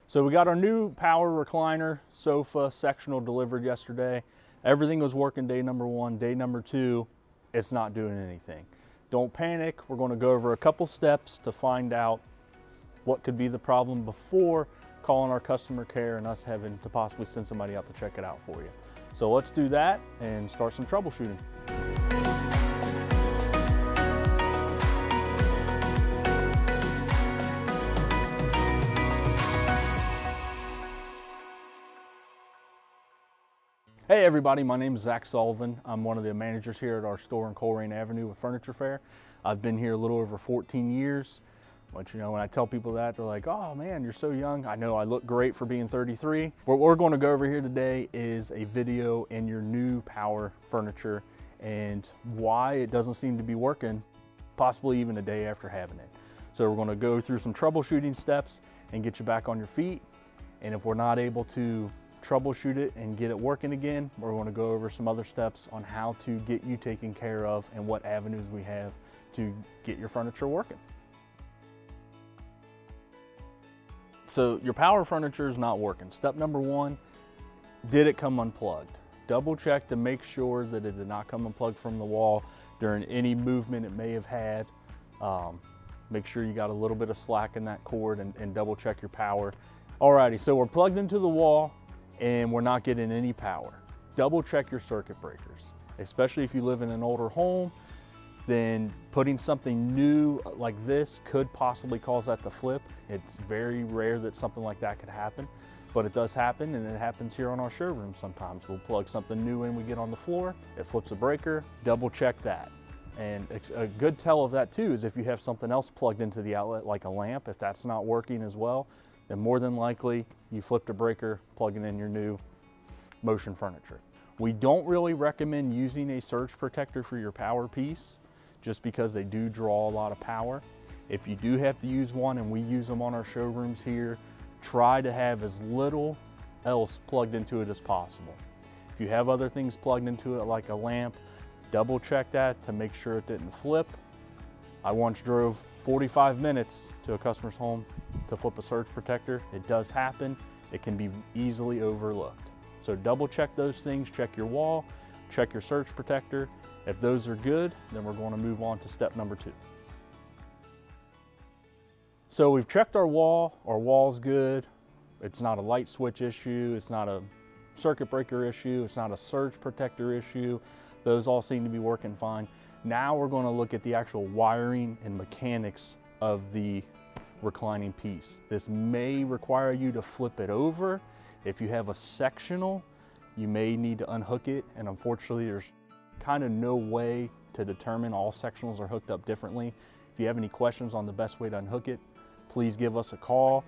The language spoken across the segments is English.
So we got our new power recliner sofa sectional delivered yesterday. Everything was working day number one. Day number two, it's not doing anything. Don't panic. We're going to go over a couple steps to find out what could be the problem before calling our customer care and us having to possibly send somebody out to check it out for you. So let's do that and start some troubleshooting. Hey everybody, my name is Zach Sullivan. I'm one of the managers here at our store on Colerain Avenue with Furniture Fair. I've been here a little over 14 years. But you know, when I tell people that, they're like, oh man, you're so young. I know I look great for being 33. What we're going to go over here today is a video in your new power furniture and why it doesn't seem to be working, possibly even a day after having it. So we're going to go through some troubleshooting steps and get you back on your feet. And if we're not able to troubleshoot it and get it working again, we're going to go over some other steps on how to get you taken care of and what avenues we have to get your furniture working. So your power furniture is not working. Step number one, did it come unplugged? Double check to make sure that it did not come unplugged from the wall during any movement it may have had. Make sure you got a little bit of slack in that cord and double check your power. Alrighty, so we're plugged into the wall and we're not getting any power. Double check your circuit breakers, especially if you live in an older home. Then putting something new like this could possibly cause that to flip. It's very rare that something like that could happen, but it does happen, and it happens here on our showroom sometimes. We'll plug something new in, we get on the floor, it flips a breaker. Double check that. And a good tell of that too is if you have something else plugged into the outlet like a lamp, if that's not working as well, then more than likely you flipped a breaker plugging in your new motion furniture. We don't really recommend using a surge protector for your power piece just because they do draw a lot of power. If you do have to use one, and we use them on our showrooms here, try to have as little else plugged into it as possible. If you have other things plugged into it like a lamp, double check that to make sure it didn't flip. I once drove 45 minutes to a customer's home to flip a surge protector. It does happen. It can be easily overlooked. So double check those things, check your wall, check your surge protector. If those are good, then we're going to move on to step number two. So we've checked our wall's good. It's not a light switch issue, it's not a circuit breaker issue, it's not a surge protector issue. Those all seem to be working fine. Now we're going to look at the actual wiring and mechanics of the reclining piece. This may require you to flip it over. If you have a sectional, you may need to unhook it, and unfortunately there's kind of no way to determine. All sectionals are hooked up differently. If you have any questions on the best way to unhook it, please give us a call.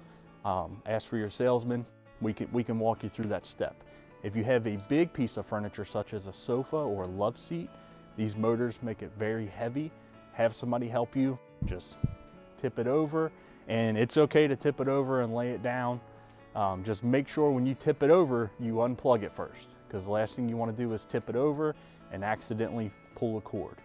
Ask for your salesman. We can walk you through that step. If you have a big piece of furniture such as a sofa or a love seat, these motors make it very heavy. Have somebody help you. Just tip it over, and it's okay to tip it over and lay it down. Just make sure when you tip it over, you unplug it first, because the last thing you want to do is tip it over and accidentally pull a cord.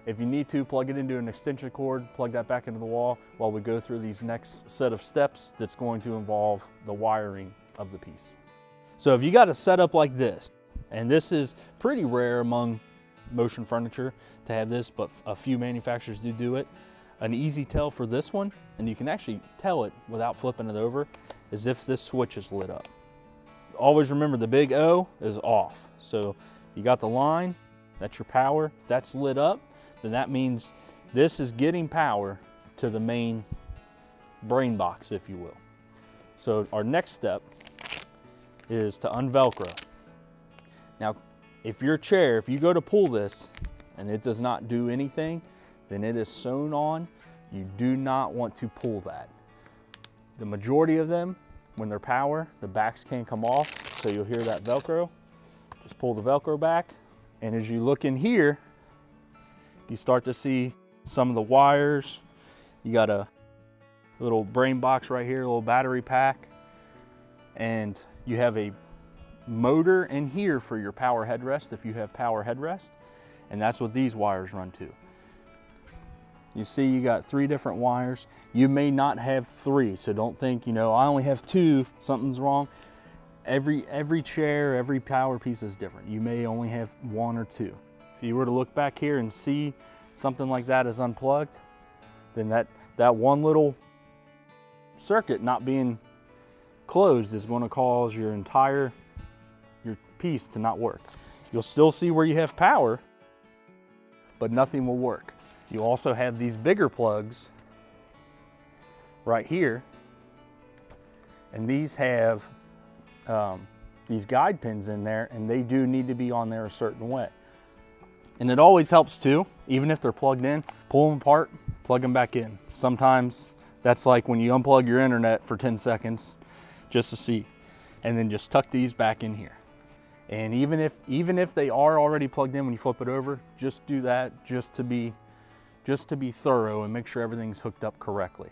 If you need to, plug it into an extension cord, plug that back into the wall while we go through these next set of steps that's going to involve the wiring of the piece. So if you got a setup like this, and this is pretty rare among motion furniture to have this, but a few manufacturers do it. An easy tell for this one, and you can actually tell it without flipping it over, is if this switch is lit up. Always remember the big O is off. So you got the line, that's your power. If that's lit up, then that means this is getting power to the main brain box, if you will. So our next step is to unvelcro. Now, if your chair, if you go to pull this and it does not do anything, then it is sewn on. You do not want to pull that. The majority of them, when they're power, the backs can come off, so you'll hear that Velcro. Just pull the Velcro back, and as you look in here, you start to see some of the wires. You got a little brain box right here, a little battery pack, and you have a motor in here for your power headrest if you have power headrest, and that's what these wires run to. You see you got 3 different wires. You may not have 3, so don't think, you know, I only have 2, something's wrong. Every chair, every power piece is different. You may only have 1 or 2. If you were to look back here and see something like that is unplugged, then that one little circuit not being closed is going to cause your entire piece to not work. You'll still see where you have power, but nothing will work. You also have these bigger plugs right here, and these have these guide pins in there, and they do need to be on there a certain way. And it always helps too, even if they're plugged in, pull them apart, plug them back in. Sometimes that's like when you unplug your internet for 10 seconds just to see, and then just tuck these back in here. And even if they are already plugged in when you flip it over, just do that just to be thorough and make sure everything's hooked up correctly.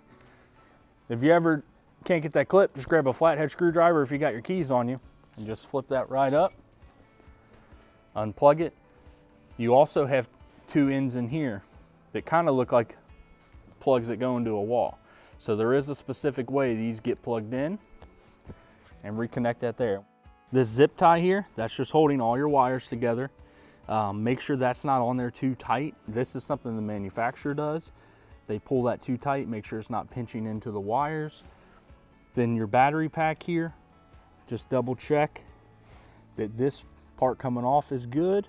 If you ever can't get that clip, just grab a flathead screwdriver if you got your keys on you and just flip that right up, unplug it. You also have 2 ends in here that kind of look like plugs that go into a wall. So there is a specific way these get plugged in, and reconnect that there. This zip tie here, that's just holding all your wires together. Make sure that's not on there too tight. This is something the manufacturer does. They pull that too tight, make sure it's not pinching into the wires. Then your battery pack here, just double check that this part coming off is good.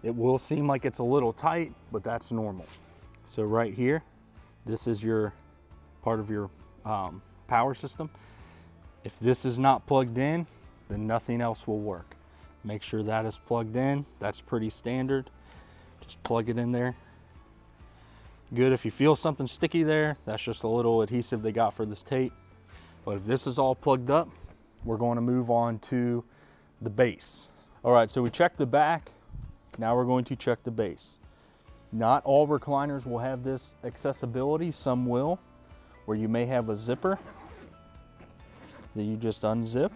It will seem like it's a little tight, but that's normal. So right here, this is your part of your power system. If this is not plugged in, then nothing else will work. Make sure that is plugged in. That's pretty standard. Just plug it in there. Good. If you feel something sticky there, that's just a little adhesive they got for this tape. But if this is all plugged up, we're going to move on to the base. All right, so we checked the back. Now we're going to check the base. Not all recliners will have this accessibility. Some will, where you may have a zipper that you just unzip.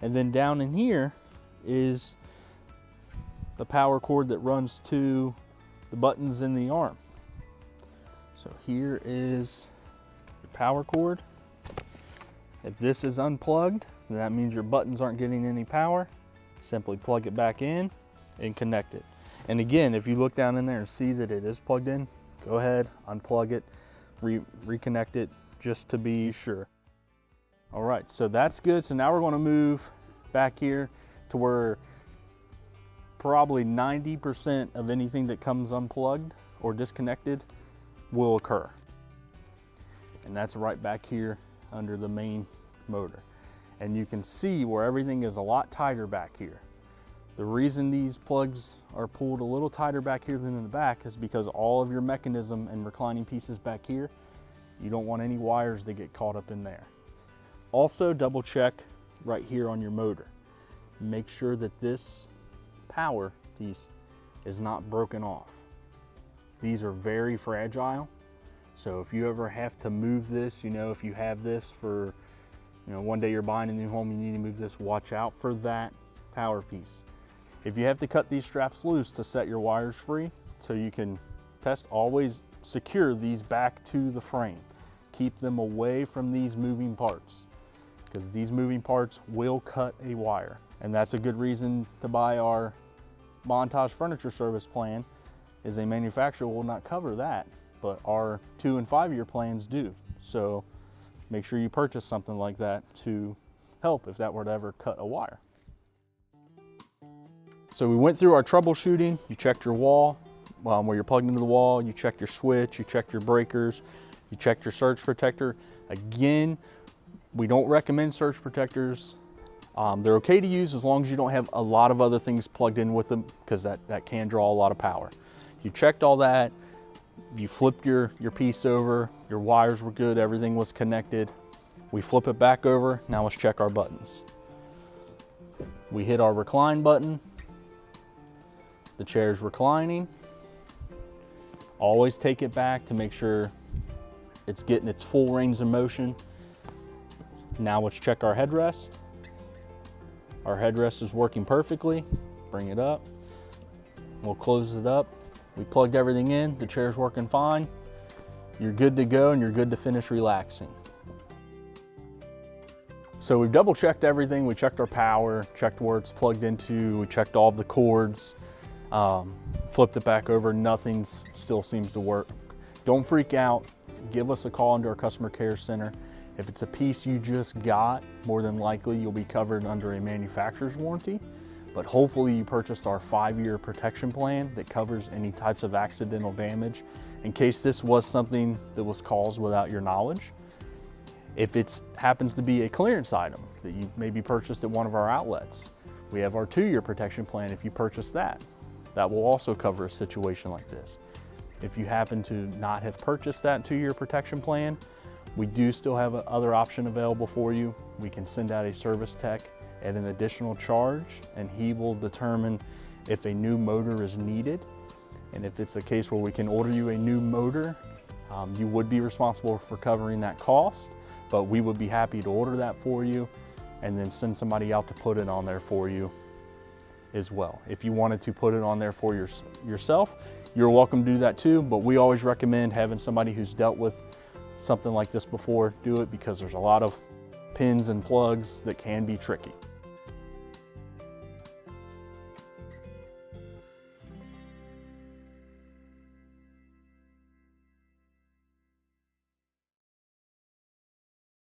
And then down in here is the power cord that runs to the buttons in the arm. So here is your power cord. If this is unplugged, then that means your buttons aren't getting any power. Simply plug it back in and connect it. And again, if you look down in there and see that it is plugged in, go ahead, unplug it, reconnect it just to be sure. All right, so that's good. So now we're going to move back here to where probably 90% of anything that comes unplugged or disconnected will occur. And that's right back here under the main motor. And you can see where everything is a lot tighter back here. The reason these plugs are pulled a little tighter back here than in the back is because all of your mechanism and reclining pieces back here, you don't want any wires that get caught up in there. Also double check right here on your motor. Make sure that this power piece is not broken off. These are very fragile. So if you ever have to move this, you know, if you have this for, you know, one day you're buying a new home, you need to move this, watch out for that power piece. If you have to cut these straps loose to set your wires free so you can test, always secure these back to the frame. Keep them away from these moving parts, because these moving parts will cut a wire. And that's a good reason to buy our Montage Furniture Service plan, is a manufacturer will not cover that, but our 2- and 5-year plans do. So make sure you purchase something like that to help if that were to ever cut a wire. So we went through our troubleshooting. You checked your wall, where you're plugged into the wall, you checked your switch, you checked your breakers, you checked your surge protector. Again, we don't recommend surge protectors. They're okay to use as long as you don't have a lot of other things plugged in with them, because that can draw a lot of power. You checked all that, you flipped your piece over, your wires were good, everything was connected. We flip it back over, now let's check our buttons. We hit our recline button, the chair's reclining. Always take it back to make sure it's getting its full range of motion. Now let's check our headrest. Our headrest is working perfectly. Bring it up. We'll close it up We plugged everything in, the chair's working fine. You're good to go and you're good to finish relaxing. So we've double checked everything. We checked our power, checked where it's plugged into, we checked all of the cords, flipped it back over, nothing still seems to work. Don't freak out. Give us a call into our customer care center. If it's a piece you just got, more than likely you'll be covered under a manufacturer's warranty, but hopefully you purchased our 5-year protection plan that covers any types of accidental damage in case this was something that was caused without your knowledge. If it happens to be a clearance item that you maybe purchased at one of our outlets, we have our 2-year protection plan. If you purchase that, that will also cover a situation like this. If you happen to not have purchased that 2-year protection plan, we do still have another option available for you. We can send out a service tech at an additional charge, and he will determine if a new motor is needed. And if it's a case where we can order you a new motor, you would be responsible for covering that cost, but we would be happy to order that for you and then send somebody out to put it on there for you as well. If you wanted to put it on there for yourself, you're welcome to do that too, but we always recommend having somebody who's dealt with something like this before do it, because there's a lot of pins and plugs that can be tricky.